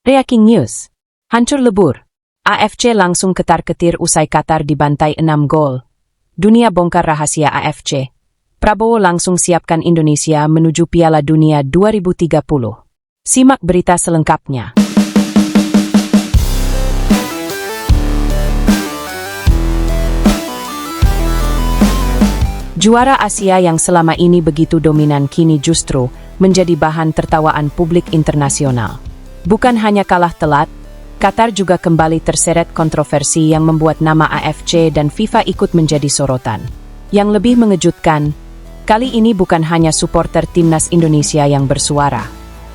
Breaking News. Hancur lebur. AFC langsung ketar-ketir usai Qatar dibantai 6 gol. Dunia bongkar rahasia AFC. Prabowo langsung siapkan Indonesia menuju Piala Dunia 2030. Simak berita selengkapnya. Juara Asia yang selama ini begitu dominan kini justru menjadi bahan tertawaan publik internasional. Bukan hanya kalah telak, Qatar juga kembali terseret kontroversi yang membuat nama AFC dan FIFA ikut menjadi sorotan. Yang lebih mengejutkan, kali ini bukan hanya supporter timnas Indonesia yang bersuara.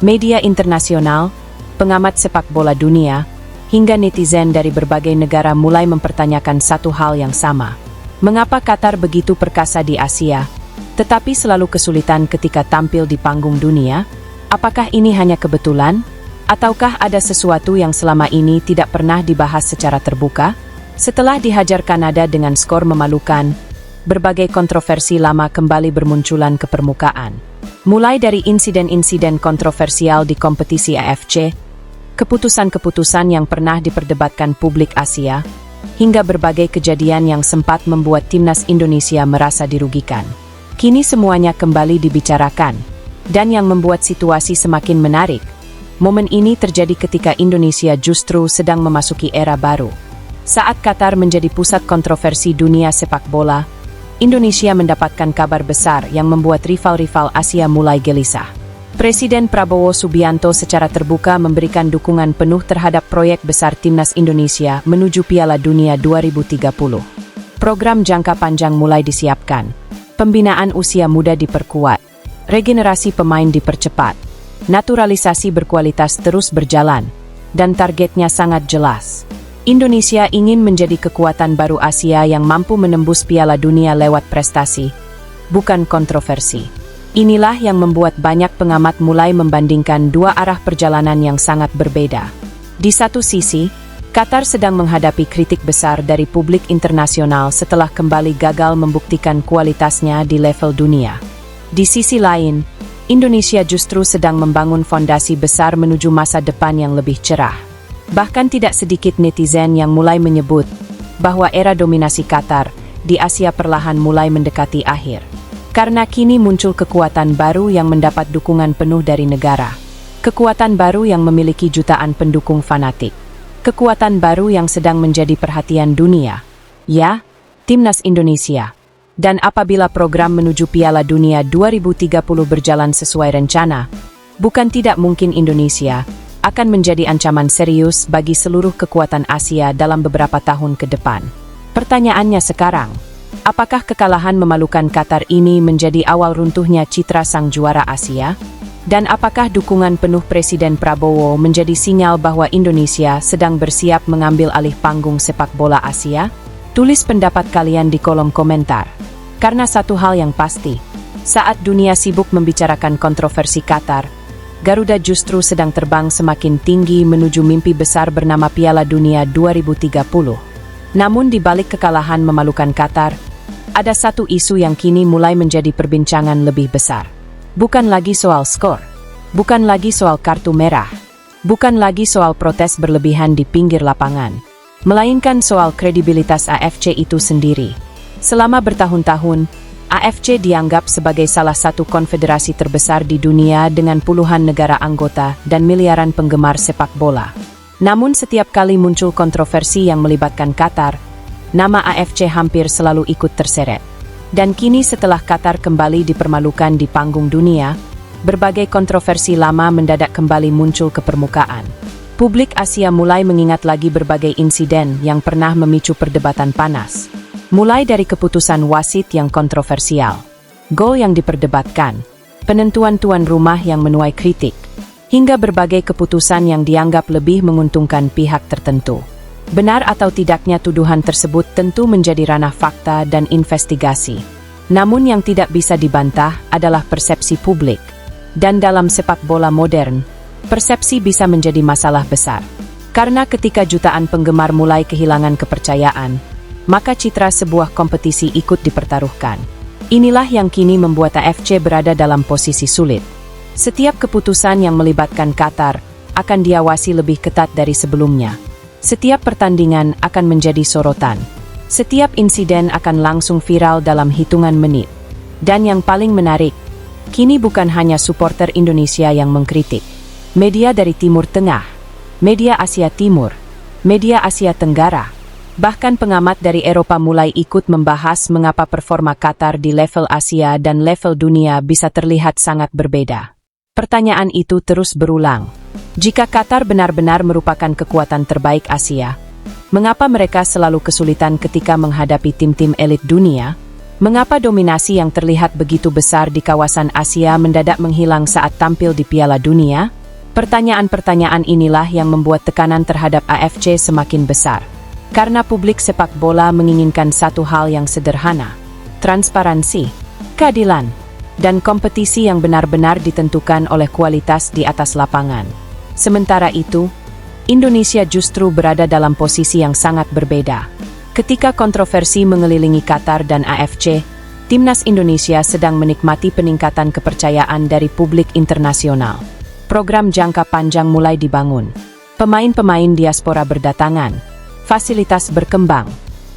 Media internasional, pengamat sepak bola dunia, hingga netizen dari berbagai negara mulai mempertanyakan satu hal yang sama. Mengapa Qatar begitu perkasa di Asia, tetapi selalu kesulitan ketika tampil di panggung dunia? Apakah ini hanya kebetulan? Ataukah ada sesuatu yang selama ini tidak pernah dibahas secara terbuka? Setelah dihajar Kanada dengan skor memalukan, berbagai kontroversi lama kembali bermunculan ke permukaan. Mulai dari insiden-insiden kontroversial di kompetisi AFC, keputusan-keputusan yang pernah diperdebatkan publik Asia, hingga berbagai kejadian yang sempat membuat timnas Indonesia merasa dirugikan. Kini semuanya kembali dibicarakan, dan yang membuat situasi semakin menarik, momen ini terjadi ketika Indonesia justru sedang memasuki era baru. Saat Qatar menjadi pusat kontroversi dunia sepak bola, Indonesia mendapatkan kabar besar yang membuat rival-rival Asia mulai gelisah. Presiden Prabowo Subianto secara terbuka memberikan dukungan penuh terhadap proyek besar timnas Indonesia menuju Piala Dunia 2030. Program jangka panjang mulai disiapkan. Pembinaan usia muda diperkuat. Regenerasi pemain dipercepat. Naturalisasi berkualitas terus berjalan, dan targetnya sangat jelas. Indonesia ingin menjadi kekuatan baru Asia yang mampu menembus Piala Dunia lewat prestasi, bukan kontroversi. Inilah yang membuat banyak pengamat mulai membandingkan dua arah perjalanan yang sangat berbeda. Di satu sisi, Qatar sedang menghadapi kritik besar dari publik internasional setelah kembali gagal membuktikan kualitasnya di level dunia. Di sisi lain, Indonesia justru sedang membangun fondasi besar menuju masa depan yang lebih cerah. Bahkan tidak sedikit netizen yang mulai menyebut bahwa era dominasi Qatar di Asia perlahan mulai mendekati akhir. Karena kini muncul kekuatan baru yang mendapat dukungan penuh dari negara. Kekuatan baru yang memiliki jutaan pendukung fanatik. Kekuatan baru yang sedang menjadi perhatian dunia. Ya, timnas Indonesia. Dan apabila program menuju Piala Dunia 2030 berjalan sesuai rencana, bukan tidak mungkin Indonesia akan menjadi ancaman serius bagi seluruh kekuatan Asia dalam beberapa tahun ke depan. Pertanyaannya sekarang, apakah kekalahan memalukan Qatar ini menjadi awal runtuhnya citra sang juara Asia? Dan apakah dukungan penuh Presiden Prabowo menjadi sinyal bahwa Indonesia sedang bersiap mengambil alih panggung sepak bola Asia? Tulis pendapat kalian di kolom komentar. Karena satu hal yang pasti, saat dunia sibuk membicarakan kontroversi Qatar, Garuda justru sedang terbang semakin tinggi menuju mimpi besar bernama Piala Dunia 2030. Namun di balik kekalahan memalukan Qatar, ada satu isu yang kini mulai menjadi perbincangan lebih besar. Bukan lagi soal skor, bukan lagi soal kartu merah, bukan lagi soal protes berlebihan di pinggir lapangan, melainkan soal kredibilitas AFC itu sendiri. Selama bertahun-tahun, AFC dianggap sebagai salah satu konfederasi terbesar di dunia dengan puluhan negara anggota dan miliaran penggemar sepak bola. Namun setiap kali muncul kontroversi yang melibatkan Qatar, nama AFC hampir selalu ikut terseret. Dan kini setelah Qatar kembali dipermalukan di panggung dunia, berbagai kontroversi lama mendadak kembali muncul ke permukaan. Publik Asia mulai mengingat lagi berbagai insiden yang pernah memicu perdebatan panas. Mulai dari keputusan wasit yang kontroversial, gol yang diperdebatkan, penentuan tuan rumah yang menuai kritik, hingga berbagai keputusan yang dianggap lebih menguntungkan pihak tertentu. Benar atau tidaknya tuduhan tersebut tentu menjadi ranah fakta dan investigasi. Namun yang tidak bisa dibantah adalah persepsi publik. Dan dalam sepak bola modern, persepsi bisa menjadi masalah besar. Karena ketika jutaan penggemar mulai kehilangan kepercayaan, maka citra sebuah kompetisi ikut dipertaruhkan. Inilah yang kini membuat AFC berada dalam posisi sulit. Setiap keputusan yang melibatkan Qatar akan diawasi lebih ketat dari sebelumnya. Setiap pertandingan akan menjadi sorotan. Setiap insiden akan langsung viral dalam hitungan menit. Dan yang paling menarik, kini bukan hanya supporter Indonesia yang mengkritik. Media dari Timur Tengah, media Asia Timur, media Asia Tenggara, bahkan pengamat dari Eropa mulai ikut membahas mengapa performa Qatar di level Asia dan level dunia bisa terlihat sangat berbeda. Pertanyaan itu terus berulang. Jika Qatar benar-benar merupakan kekuatan terbaik Asia, mengapa mereka selalu kesulitan ketika menghadapi tim-tim elit dunia? Mengapa dominasi yang terlihat begitu besar di kawasan Asia mendadak menghilang saat tampil di Piala Dunia? Pertanyaan-pertanyaan inilah yang membuat tekanan terhadap AFC semakin besar. Karena publik sepak bola menginginkan satu hal yang sederhana: transparansi, keadilan, dan kompetisi yang benar-benar ditentukan oleh kualitas di atas lapangan. Sementara itu, Indonesia justru berada dalam posisi yang sangat berbeda. Ketika kontroversi mengelilingi Qatar dan AFC, timnas Indonesia sedang menikmati peningkatan kepercayaan dari publik internasional. Program jangka panjang mulai dibangun. Pemain-pemain diaspora berdatangan. Fasilitas berkembang.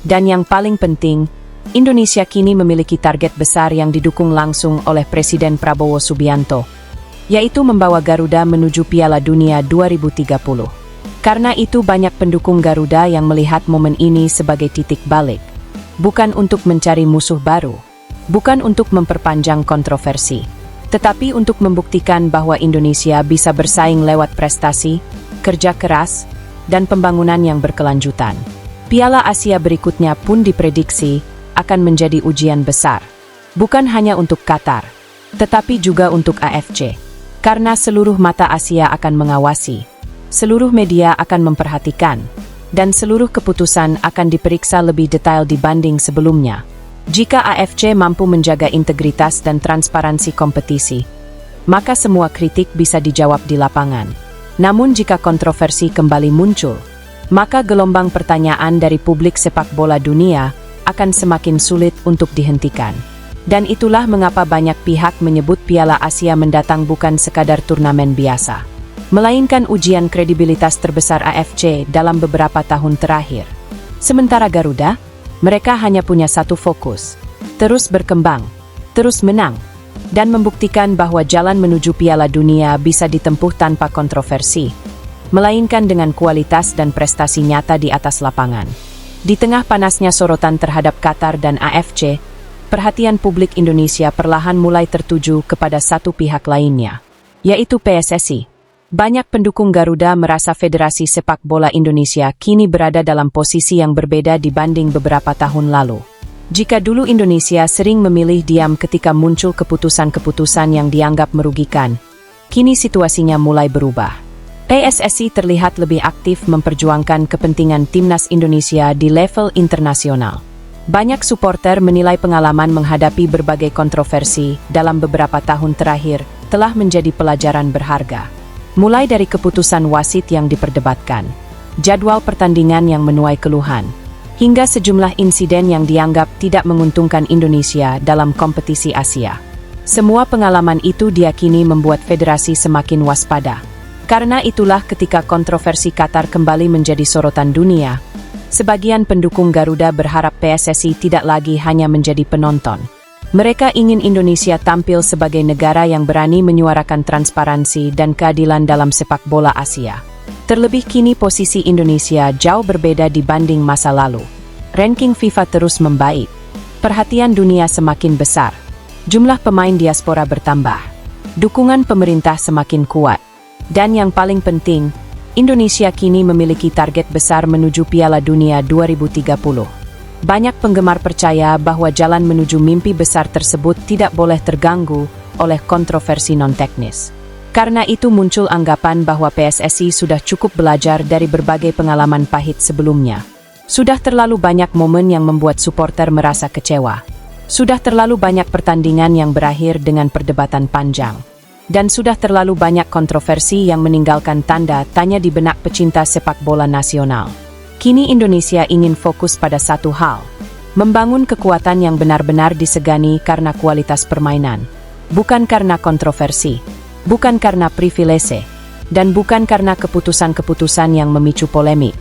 Dan yang paling penting, Indonesia kini memiliki target besar yang didukung langsung oleh Presiden Prabowo Subianto, yaitu membawa Garuda menuju Piala Dunia 2030. Karena itu banyak pendukung Garuda yang melihat momen ini sebagai titik balik. Bukan untuk mencari musuh baru, bukan untuk memperpanjang kontroversi, tetapi untuk membuktikan bahwa Indonesia bisa bersaing lewat prestasi, kerja keras, dan pembangunan yang berkelanjutan. Piala Asia berikutnya pun diprediksi akan menjadi ujian besar. Bukan hanya untuk Qatar, tetapi juga untuk AFC. Karena seluruh mata Asia akan mengawasi. Seluruh media akan memperhatikan, dan seluruh keputusan akan diperiksa lebih detail dibanding sebelumnya. Jika AFC mampu menjaga integritas dan transparansi kompetisi, maka semua kritik bisa dijawab di lapangan. Namun jika kontroversi kembali muncul, maka gelombang pertanyaan dari publik sepak bola dunia akan semakin sulit untuk dihentikan. Dan itulah mengapa banyak pihak menyebut Piala Asia mendatang bukan sekadar turnamen biasa, melainkan ujian kredibilitas terbesar AFC dalam beberapa tahun terakhir. Sementara Garuda, mereka hanya punya satu fokus: terus berkembang, terus menang, dan membuktikan bahwa jalan menuju Piala Dunia bisa ditempuh tanpa kontroversi, melainkan dengan kualitas dan prestasi nyata di atas lapangan. Di tengah panasnya sorotan terhadap Qatar dan AFC, perhatian publik Indonesia perlahan mulai tertuju kepada satu pihak lainnya, yaitu PSSI. Banyak pendukung Garuda merasa Federasi Sepak Bola Indonesia kini berada dalam posisi yang berbeda dibanding beberapa tahun lalu. Jika dulu Indonesia sering memilih diam ketika muncul keputusan-keputusan yang dianggap merugikan, kini situasinya mulai berubah. PSSI terlihat lebih aktif memperjuangkan kepentingan timnas Indonesia di level internasional. Banyak supporter menilai pengalaman menghadapi berbagai kontroversi dalam beberapa tahun terakhir telah menjadi pelajaran berharga. Mulai dari keputusan wasit yang diperdebatkan, jadwal pertandingan yang menuai keluhan, hingga sejumlah insiden yang dianggap tidak menguntungkan Indonesia dalam kompetisi Asia. Semua pengalaman itu diyakini membuat federasi semakin waspada. Karena itulah ketika kontroversi Qatar kembali menjadi sorotan dunia, sebagian pendukung Garuda berharap PSSI tidak lagi hanya menjadi penonton. Mereka ingin Indonesia tampil sebagai negara yang berani menyuarakan transparansi dan keadilan dalam sepak bola Asia. Terlebih kini posisi Indonesia jauh berbeda dibanding masa lalu. Ranking FIFA terus membaik. Perhatian dunia semakin besar. Jumlah pemain diaspora bertambah. Dukungan pemerintah semakin kuat. Dan yang paling penting, Indonesia kini memiliki target besar menuju Piala Dunia 2030. Banyak penggemar percaya bahwa jalan menuju mimpi besar tersebut tidak boleh terganggu oleh kontroversi non-teknis. Karena itu muncul anggapan bahwa PSSI sudah cukup belajar dari berbagai pengalaman pahit sebelumnya. Sudah terlalu banyak momen yang membuat supporter merasa kecewa. Sudah terlalu banyak pertandingan yang berakhir dengan perdebatan panjang. Dan sudah terlalu banyak kontroversi yang meninggalkan tanda tanya di benak pecinta sepak bola nasional. Kini Indonesia ingin fokus pada satu hal, membangun kekuatan yang benar-benar disegani karena kualitas permainan, bukan karena kontroversi, bukan karena privilese, dan bukan karena keputusan-keputusan yang memicu polemik.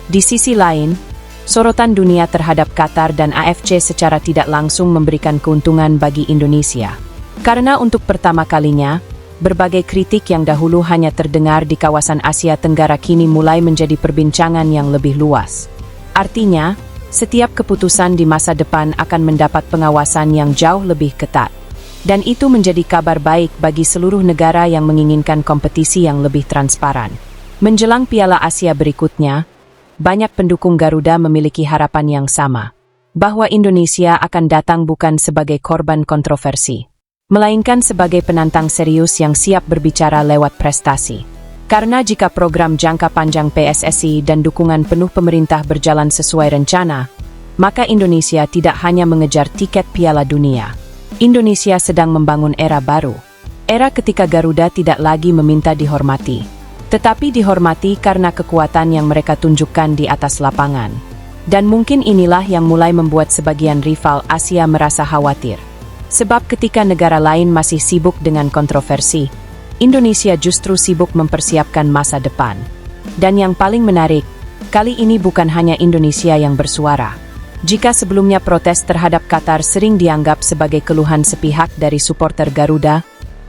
Di sisi lain, sorotan dunia terhadap Qatar dan AFC secara tidak langsung memberikan keuntungan bagi Indonesia. Karena untuk pertama kalinya, berbagai kritik yang dahulu hanya terdengar di kawasan Asia Tenggara kini mulai menjadi perbincangan yang lebih luas. Artinya, setiap keputusan di masa depan akan mendapat pengawasan yang jauh lebih ketat. Dan itu menjadi kabar baik bagi seluruh negara yang menginginkan kompetisi yang lebih transparan. Menjelang Piala Asia berikutnya, banyak pendukung Garuda memiliki harapan yang sama, bahwa Indonesia akan datang bukan sebagai korban kontroversi, melainkan sebagai penantang serius yang siap berbicara lewat prestasi. Karena jika program jangka panjang PSSI dan dukungan penuh pemerintah berjalan sesuai rencana, maka Indonesia tidak hanya mengejar tiket Piala Dunia. Indonesia sedang membangun era baru. Era ketika Garuda tidak lagi meminta dihormati, tetapi dihormati karena kekuatan yang mereka tunjukkan di atas lapangan. Dan mungkin inilah yang mulai membuat sebagian rival Asia merasa khawatir. Sebab ketika negara lain masih sibuk dengan kontroversi, Indonesia justru sibuk mempersiapkan masa depan. Dan yang paling menarik, kali ini bukan hanya Indonesia yang bersuara. Jika sebelumnya protes terhadap Qatar sering dianggap sebagai keluhan sepihak dari supporter Garuda,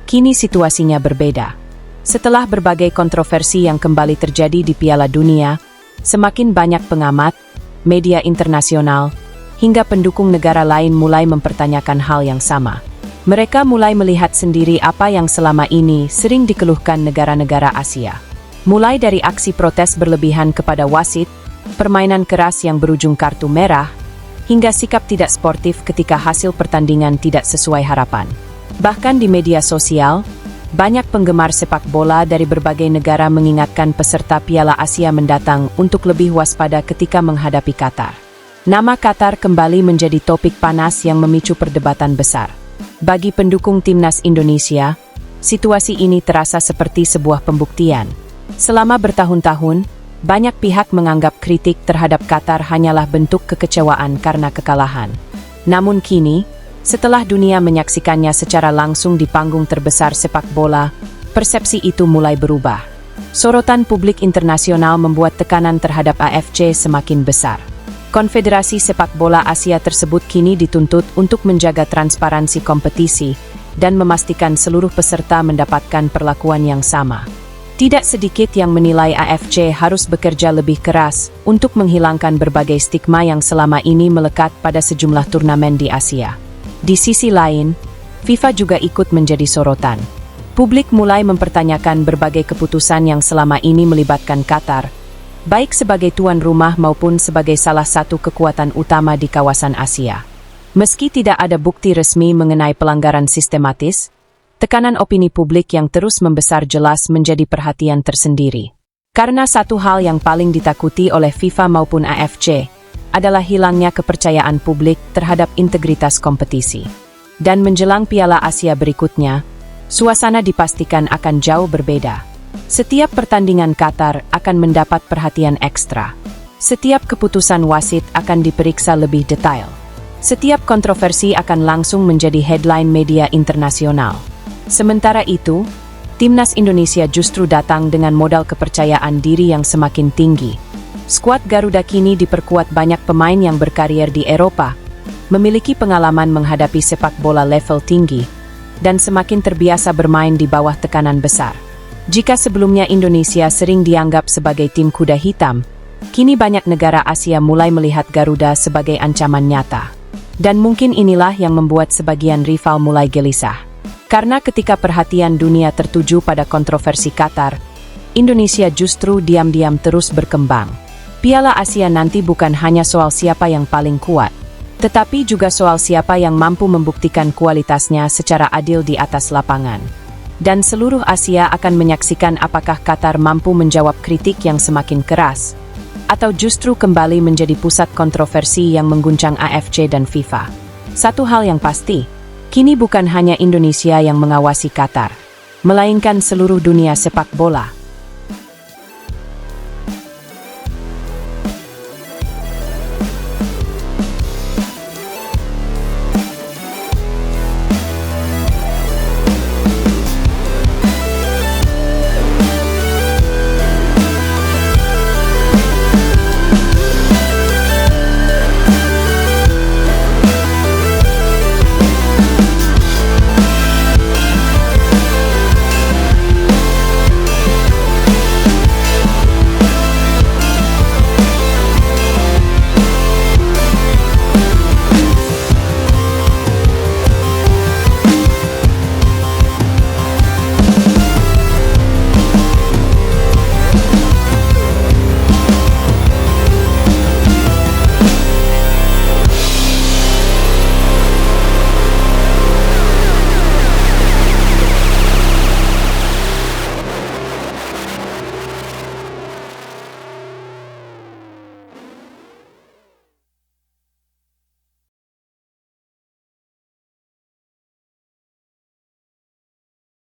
kini situasinya berbeda. Setelah berbagai kontroversi yang kembali terjadi di Piala Dunia, semakin banyak pengamat, media internasional, hingga pendukung negara lain mulai mempertanyakan hal yang sama. Mereka mulai melihat sendiri apa yang selama ini sering dikeluhkan negara-negara Asia. Mulai dari aksi protes berlebihan kepada wasit, permainan keras yang berujung kartu merah, hingga sikap tidak sportif ketika hasil pertandingan tidak sesuai harapan. Bahkan di media sosial, banyak penggemar sepak bola dari berbagai negara mengingatkan peserta Piala Asia mendatang untuk lebih waspada ketika menghadapi Qatar. Nama Qatar kembali menjadi topik panas yang memicu perdebatan besar. Bagi pendukung timnas Indonesia, situasi ini terasa seperti sebuah pembuktian. Selama bertahun-tahun, banyak pihak menganggap kritik terhadap Qatar hanyalah bentuk kekecewaan karena kekalahan. Namun kini, setelah dunia menyaksikannya secara langsung di panggung terbesar sepak bola, persepsi itu mulai berubah. Sorotan publik internasional membuat tekanan terhadap AFC semakin besar. Konfederasi Sepak Bola Asia tersebut kini dituntut untuk menjaga transparansi kompetisi dan memastikan seluruh peserta mendapatkan perlakuan yang sama. Tidak sedikit yang menilai AFC harus bekerja lebih keras untuk menghilangkan berbagai stigma yang selama ini melekat pada sejumlah turnamen di Asia. Di sisi lain, FIFA juga ikut menjadi sorotan. Publik mulai mempertanyakan berbagai keputusan yang selama ini melibatkan Qatar, baik sebagai tuan rumah maupun sebagai salah satu kekuatan utama di kawasan Asia. Meski tidak ada bukti resmi mengenai pelanggaran sistematis, tekanan opini publik yang terus membesar jelas menjadi perhatian tersendiri. Karena satu hal yang paling ditakuti oleh FIFA maupun AFC adalah hilangnya kepercayaan publik terhadap integritas kompetisi. Dan menjelang Piala Asia berikutnya, suasana dipastikan akan jauh berbeda. Setiap pertandingan Qatar akan mendapat perhatian ekstra. Setiap keputusan wasit akan diperiksa lebih detail. Setiap kontroversi akan langsung menjadi headline media internasional. Sementara itu, timnas Indonesia justru datang dengan modal kepercayaan diri yang semakin tinggi. Skuad Garuda kini diperkuat banyak pemain yang berkarier di Eropa, memiliki pengalaman menghadapi sepak bola level tinggi, dan semakin terbiasa bermain di bawah tekanan besar. Jika sebelumnya Indonesia sering dianggap sebagai tim kuda hitam, kini banyak negara Asia mulai melihat Garuda sebagai ancaman nyata. Dan mungkin inilah yang membuat sebagian rival mulai gelisah. Karena ketika perhatian dunia tertuju pada kontroversi Qatar, Indonesia justru diam-diam terus berkembang. Piala Asia nanti bukan hanya soal siapa yang paling kuat, tetapi juga soal siapa yang mampu membuktikan kualitasnya secara adil di atas lapangan. Dan seluruh Asia akan menyaksikan apakah Qatar mampu menjawab kritik yang semakin keras, atau justru kembali menjadi pusat kontroversi yang mengguncang AFC dan FIFA. Satu hal yang pasti, kini bukan hanya Indonesia yang mengawasi Qatar, melainkan seluruh dunia sepak bola.